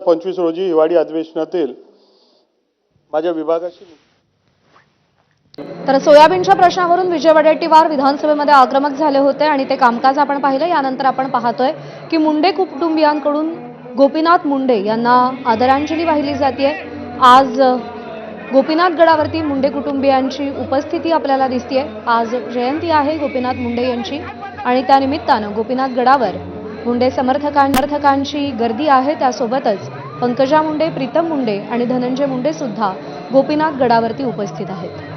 25 रोजी हिवाळी अधिवेशनातील माझ्या विभागाशी तर सोयाबीनच्या प्रश्नावरून विजय वडेट्टीवार विधानसभेमध्ये आक्रमक झाले होते आणि ते कामकाज आपण पाहिलं। यानंतर आपण पाहतोय की मुंडे कुटुंबियांकडून गोपीनाथ मुंडे यांना आदरांजली वाहिली जाते। आज गोपीनाथ गडावरती मुंडे कुटुंबियांची उपस्थिती आपल्याला दिसते। आज जयंती आहे गोपीनाथ मुंडे यांची आणि त्या निमित्तानं गोपीनाथ गडावर मुंडे समर्थकांची गर्दी आहे। त्यासोबतच पंकजा मुंडे, प्रीतम मुंडे आणि धनंजय मुंडे सुद्धा गोपीनाथ गडावरती उपस्थित आहेत।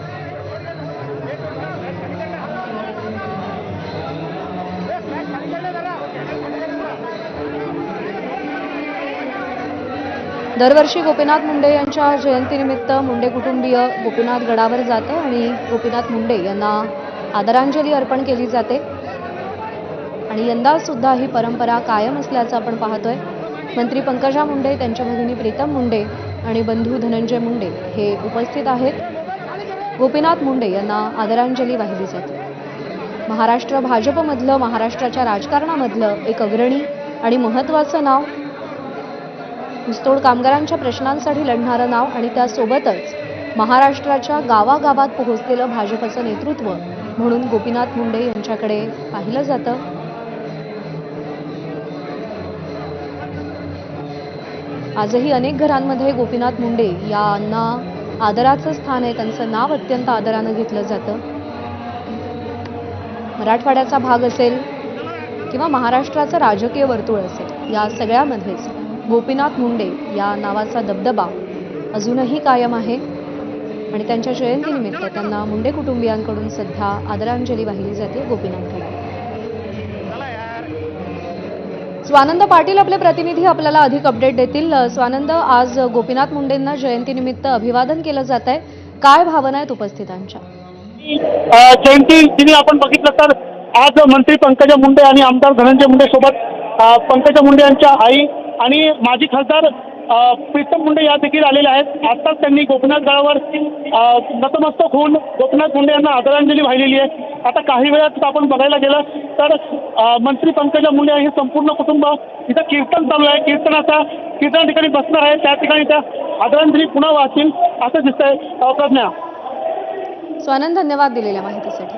दरवर्षी गोपीनाथ मुंडे यांच्या जयंतीनिमित्त मुंडे कुटुंबीय गोपीनाथ गडावर जातं आणि गोपीनाथ मुंडे यांना आदरांजली अर्पण केली जाते आणि यंदा सुद्धा ही परंपरा कायम असल्याचं आपण पाहतोय। मंत्री पंकजा मुंडे, त्यांच्या भगिनी प्रीतम मुंडे आणि बंधू धनंजय मुंडे हे उपस्थित आहेत। गोपीनाथ मुंडे यांना आदरांजली वाहिली जाते। महाराष्ट्र भाजपमधलं, महाराष्ट्राच्या राजकारणामधलं एक अग्रणी आणि महत्त्वाचं नाव, ऊसतोड कामगारांच्या प्रश्नांसाठी लढणारं नाव आणि त्यासोबतच महाराष्ट्राच्या गावागावात पोहोचलेलं भाजपचं नेतृत्व म्हणून गोपीनाथ मुंडे यांच्याकडे पाहिलं जातं। आजही अनेक घरांमध्ये गोपीनाथ मुंडे यांना आदराचं स्थान आहे, त्यांचं नाव अत्यंत आदरानं घेतलं जातं। मराठवाड्याचा भाग असेल किंवा महाराष्ट्राचं राजकीय वर्तुळ असेल, या सगळ्यामध्येच गोपीनाथ मुंडे या नावाचा दबदबा अजूनही कायम आहे आणि त्यांच्या जयंतीनिमित्त त्यांना मुंडे कुटुंबियांकडून सध्या आदरांजली वाहिली जाते गोपीनाथकडे। स्वानंद पाटील आपले प्रतिनिधी आपल्याला अधिक अपडेट देतील। स्वानंद, आज गोपीनाथ मुंडेंना जयंतीनिमित्त अभिवादन केलं जात आहे, काय भावना आहेत उपस्थितांच्या? जयंती दिनी आपण बघितलं तर आज मंत्री पंकजा मुंडे आणि आमदार धनंजय मुंडे सोबत पंकजा मुंडे यांच्या आई आणि माजी खासदार प्रीतम मुंडे या देखील आलेले आहेत। आताच त्यांनी गोपीनाथ गडावर नतमस्तक होऊन गोपीनाथ मुंडे यांना आदरांजली वाहिलेली आहे। आता काही वेळात आपण बघायला गेलं तर मंत्री पंकजा मुंडे हे संपूर्ण कुटुंब इथं कीर्तन चालू आहे, कीर्तन ठिकाणी बसणार आहे, त्या ठिकाणी त्या आदरांजली पुन्हा वाहतील असं दिसतंय। प्रज्ञा, स्वानंद, धन्यवाद दिलेल्या माहितीसाठी।